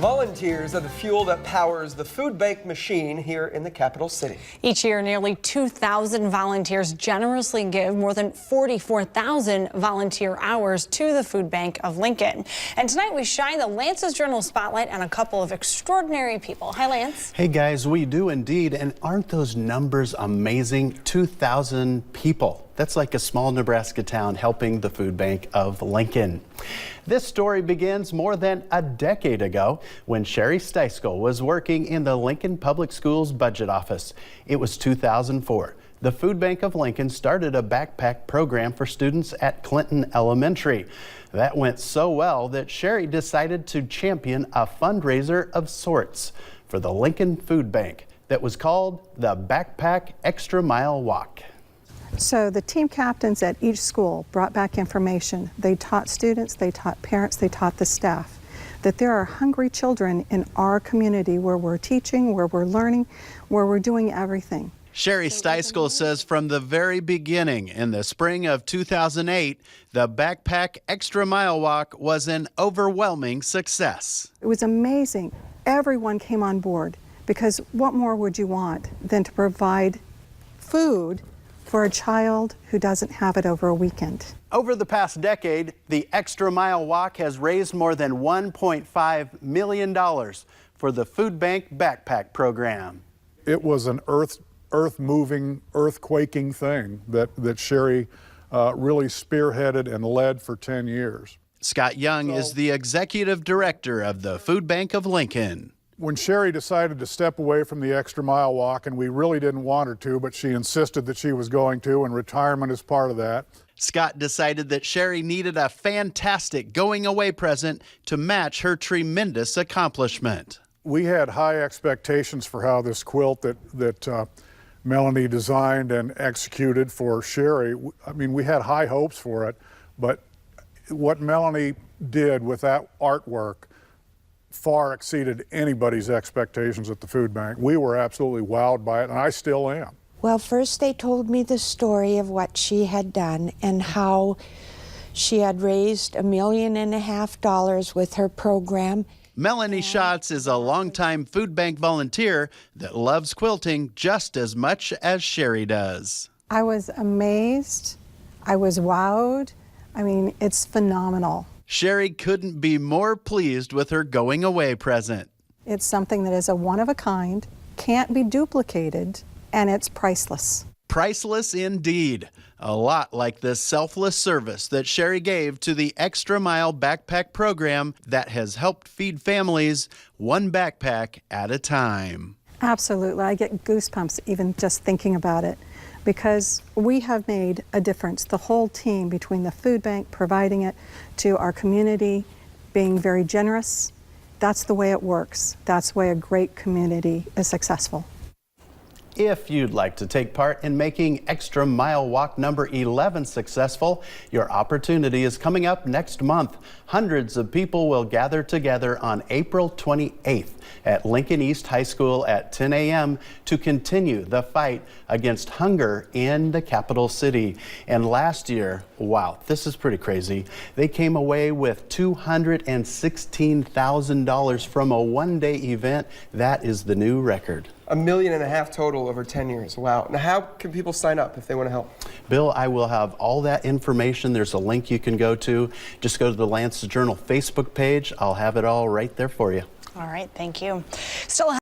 Volunteers are the fuel that powers the food bank machine here in the capital city. Each year, nearly 2,000 volunteers generously give more than 44,000 volunteer hours to the Food Bank of Lincoln. And tonight we shine the Lance's Journal spotlight on a couple of extraordinary people. Hi, Lance. Hey, guys, we do indeed. And aren't those numbers amazing? 2,000 people. That's like a small Nebraska town helping the Food Bank of Lincoln. This story begins more than a decade ago when Shari Styskal was working in the Lincoln Public Schools budget office. It was 2004. The Food Bank of Lincoln started a backpack program for students at Clinton Elementary. That went so well that Shari decided to champion a fundraiser of sorts for the Lincoln Food Bank that was called the BackPack Extra Mile Walk. So the team captains at each school brought back information. They taught students, they taught parents, they taught the staff that there are hungry children in our community where we're teaching, where we're learning, where we're doing everything. Shari Styskal says from the very beginning, in the spring of 2008, the BackPack Extra Mile Walk was an overwhelming success. It was amazing. Everyone came on board because what more would you want than to provide food for a child who doesn't have it over a weekend. Over the past decade, the Extra Mile Walk has raised more than $1.5 million for the Food Bank Backpack program. It was an earth-moving, earth-quaking thing that Shari really spearheaded and led for 10 years. Scott Young is the executive director of the Food Bank of Lincoln. When Shari decided to step away from the Extra Mile Walk, and we really didn't want her to, but she insisted that she was going to, and retirement is part of that. Scott decided that Shari needed a fantastic going-away present to match her tremendous accomplishment. We had high expectations for how this quilt that Melanie designed and executed for Shari. I mean, we had high hopes for it, but what Melanie did with that artwork far exceeded anybody's expectations at the food bank. We were absolutely wowed by it, and I still am. Well, first they told me the story of what she had done and how she had raised $1.5 million with her program. Melanie Schatz is a longtime food bank volunteer that loves quilting just as much as Shari does. I was amazed. I was wowed. I mean, it's phenomenal. Shari couldn't be more pleased with her going-away present. It's something that is a one-of-a-kind, can't be duplicated, and it's priceless. Priceless indeed. A lot like the selfless service that Shari gave to the Extra Mile Backpack program that has helped feed families one backpack at a time. Absolutely. I get goosebumps even just thinking about it, because we have made a difference. The whole team, between the food bank, providing it to our community, being very generous, that's the way it works. That's the way a great community is successful. If you'd like to take part in making Extra Mile Walk number 11 successful, your opportunity is coming up next month. Hundreds of people will gather together on April 28th at Lincoln East High School at 10 a.m. to continue the fight against hunger in the capital city. And last year, wow, this is pretty crazy, they came away with $216,000 from a one-day event. That is the new record. $1.5 million total over 10 years. Wow. Now, how can people sign up if they want to help? Bill, I will have all that information. There's a link you can go to. Just go to the Lance's Journal Facebook page. I'll have it all right there for you. All right, thank you. Still